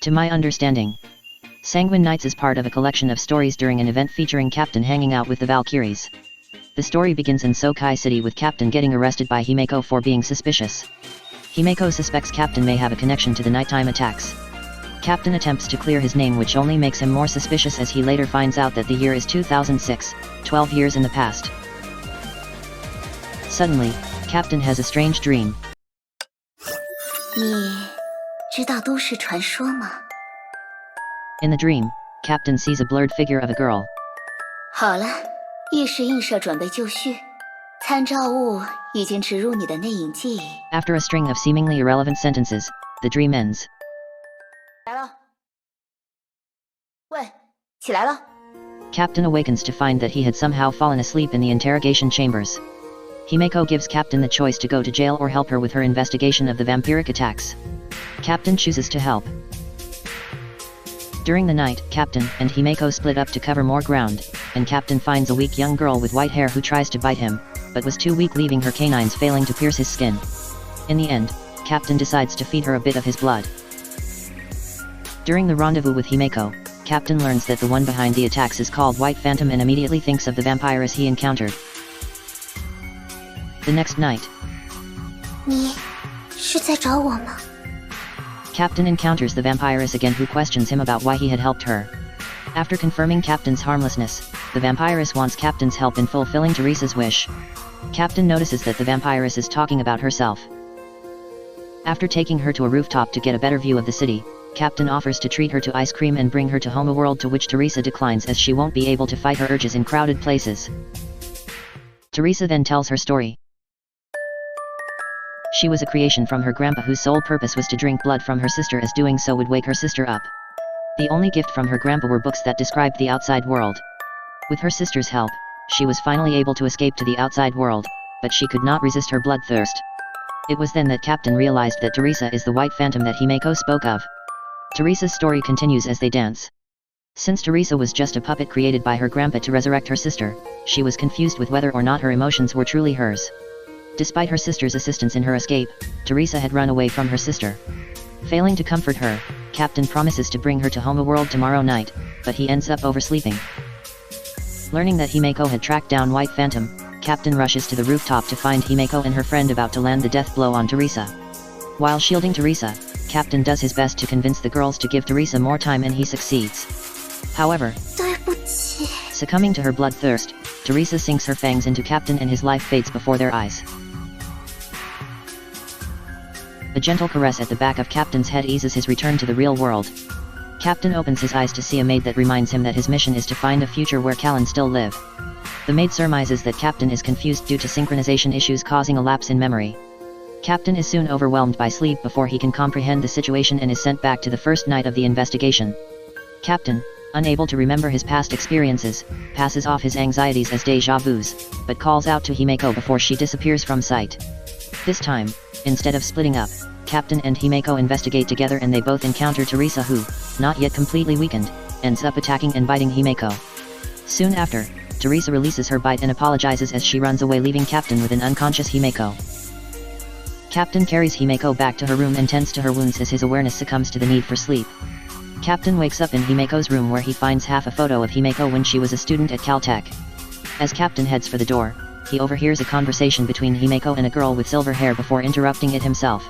To my understanding, Sanguine Nights is part of a collection of stories during an event featuring Captain hanging out with the Valkyries. The story begins in Honkai City with Captain getting arrested by Himeko for being suspicious. Himeko suspects Captain may have a connection to the nighttime attacks. Captain attempts to clear his name, which only makes him more suspicious as he later finds out that the year is 2006, 12 years in the past. Suddenly, Captain has a strange dream. 你知道都市传说吗？ In the dream, Captain sees a blurred figure of a girl. 好了，意识映射准备就绪，参照物已经植入你的内隐记忆。 After a string of seemingly irrelevant sentences, the dream ends. 来了，喂，起来了。 Captain awakens to find that he had somehow fallen asleep in the interrogation chambers. Himeko gives Captain the choice to go to jail or help her with her investigation of the vampiric attacks. Captain chooses to help. During the night, Captain and Himeko split up to cover more ground, and Captain finds a weak young girl with white hair who tries to bite him, but was too weak, leaving her canines failing to pierce his skin. In the end, Captain decides to feed her a bit of his blood. During the rendezvous with Himeko, Captain learns that the one behind the attacks is called White Phantom and immediately thinks of the vampiress he encountered. The next night, 你是在找我吗？ Captain encounters the vampiress again, who questions him about why he had helped her. After confirming Captain's harmlessness, the vampiress wants Captain's help in fulfilling Theresa's wish. Captain notices that the vampiress is talking about herself. After taking her to a rooftop to get a better view of the city, Captain offers to treat her to ice cream and bring her to Homeworld, to which Theresa declines as she won't be able to fight her urges in crowded places. Theresa then tells her story. She was a creation from her grandpa whose sole purpose was to drink blood from her sister, as doing so would wake her sister up. The only gift from her grandpa were books that described the outside world. With her sister's help, she was finally able to escape to the outside world, but she could not resist her bloodthirst. It was then that Captain realized that Theresa is the White Phantom that Himeko spoke of. Theresa's story continues as they dance. Since Theresa was just a puppet created by her grandpa to resurrect her sister, she was confused with whether or not her emotions were truly hers. Despite her sister's assistance in her escape, Theresa had run away from her sister. Failing to comfort her, Captain promises to bring her to Homeworld tomorrow night, but he ends up oversleeping. Learning that Himeko had tracked down White Phantom, Captain rushes to the rooftop to find Himeko and her friend about to land the death blow on Theresa. While shielding Theresa, Captain does his best to convince the girls to give Theresa more time, and he succeeds. However, 对不起。 succumbing to her bloodthirst, Theresa sinks her fangs into Captain and his life fades before their eyes. A gentle caress at the back of Captain's head eases his return to the real world. Captain opens his eyes to see a maid that reminds him that his mission is to find a future where Kallen still live. The maid surmises that Captain is confused due to synchronization issues causing a lapse in memory. Captain is soon overwhelmed by sleep before he can comprehend the situation and is sent back to the first night of the investigation. Captain, unable to remember his past experiences, passes off his anxieties as déjà vus, but calls out to Himeko before she disappears from sight. This time, instead of splitting up, Captain and Himeko investigate together, and they both encounter Theresa, who, not yet completely weakened, ends up attacking and biting Himeko. Soon after, Theresa releases her bite and apologizes as she runs away, leaving Captain with an unconscious Himeko. Captain carries Himeko back to her room and tends to her wounds as his awareness succumbs to the need for sleep. Captain wakes up in Himeko's room, where he finds half a photo of Himeko when she was a student at Caltech. As Captain heads for the door, he overhears a conversation between Himeko and a girl with silver hair before interrupting it himself.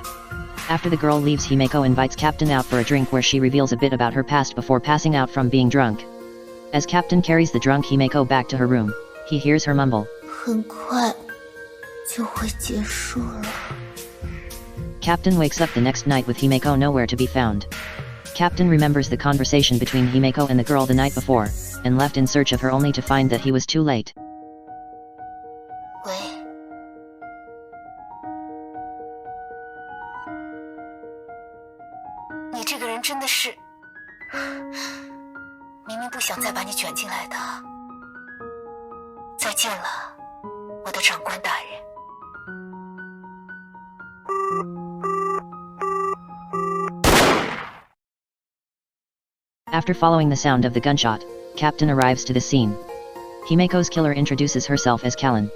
After the girl leaves, Himeko invites Captain out for a drink, where she reveals a bit about her past before passing out from being drunk. As Captain carries the drunk Himeko back to her room, he hears her mumble, 很快就会结束了。 Captain wakes up the next night with Himeko nowhere to be found. Captain remembers the conversation between Himeko and the girl the night before, and left in search of her, only to find that he was too late. 喂，你这个人真的是，明明不想再把你卷进来的。再见了，我的长官大人。 After following the sound of the gunshot, Captain arrives to the scene. Himeko's killer introduces herself as Kallen.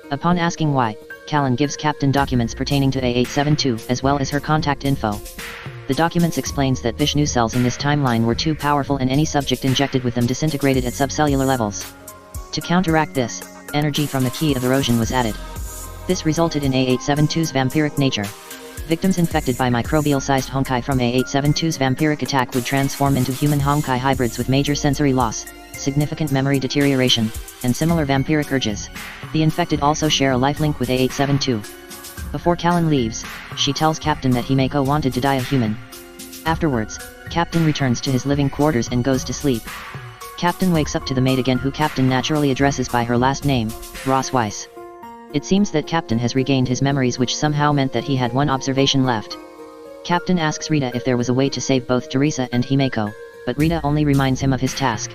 Upon asking why, Kallen gives Captain documents pertaining to A872 as well as her contact info. The documents explains that Vishnu cells in this timeline were too powerful and any subject injected with them disintegrated at subcellular levels. To counteract this, energy from the key of erosion was added. This resulted in A872's vampiric nature. Victims infected by microbial-sized Honkai from A872's vampiric attack would transform into human Honkai hybrids with major sensory loss, significant memory deterioration, and similar vampiric urges. The infected also share a lifelink with A872. Before Kallen leaves, she tells Captain that Himeko wanted to die a human. Afterwards, Captain returns to his living quarters and goes to sleep. Captain wakes up to the maid again, who Captain naturally addresses by her last name, Ross Weiss. It seems that Captain has regained his memories, which somehow meant that he had one observation left. Captain asks Rita if there was a way to save both Theresa and Himeko, but Rita only reminds him of his task.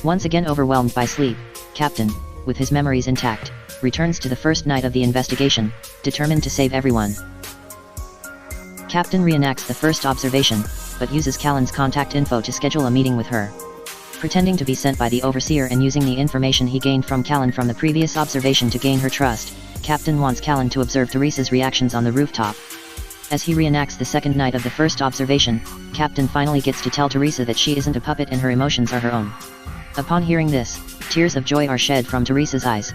Once again overwhelmed by sleep, Captain, with his memories intact, returns to the first night of the investigation, determined to save everyone. Captain reenacts the first observation, but uses Kallen's contact info to schedule a meeting with her. Pretending to be sent by the Overseer and using the information he gained from Kallen from the previous observation to gain her trust, Captain wants Kallen to observe Theresa's reactions on the rooftop. As he reenacts the second night of the first observation, Captain finally gets to tell Theresa that she isn't a puppet and her emotions are her own. Upon hearing this, tears of joy are shed from Theresa's eyes.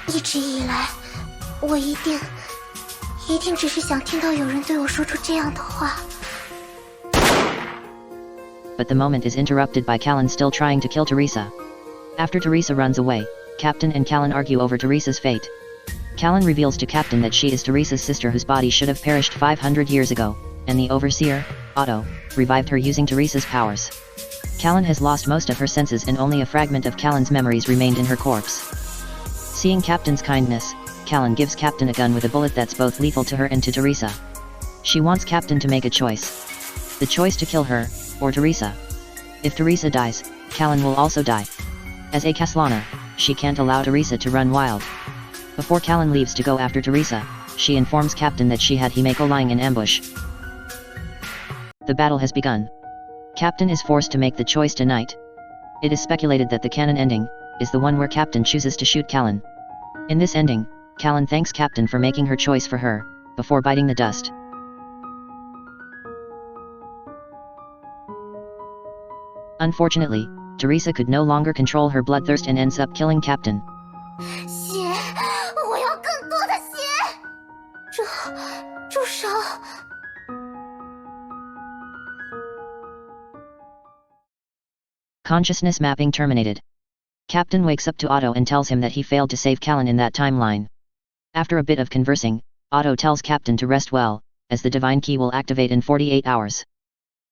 一直以来，我一定只是想听到有人对我说出这样的话。 But the moment is interrupted by Kallen still trying to kill Theresa. After Theresa runs away, Captain and Kallen argue over Theresa's fate. Kallen reveals to Captain that she is Theresa's sister, whose body should have perished 500 years ago, and the Overseer, Otto, revived her using Theresa's powers. Kallen has lost most of her senses and only a fragment of Kallen's memories remained in her corpse. Seeing Captain's kindness, Kallen gives Captain a gun with a bullet that's both lethal to her and to Theresa. She wants Captain to make a choice. The choice to kill her, or Theresa. If Theresa dies, Kallen will also die. As a Kaslana, she can't allow Theresa to run wild. Before Kallen leaves to go after Theresa, she informs Captain that she had Himeko lying in ambush. The battle has begun. Captain is forced to make the choice tonight. It is speculated that the canon ending is the one where Captain chooses to shoot Kallen. In this ending, Kallen thanks Captain for making her choice for her, before biting the dust. Unfortunately, Theresa could no longer control her bloodthirst and ends up killing Captain. 血，我要更多的血！住手！ Consciousness mapping terminated. Captain wakes up to Otto and tells him that he failed to save Kallen in that timeline. After a bit of conversing, Otto tells Captain to rest well, as the divine key will activate in 48 hours.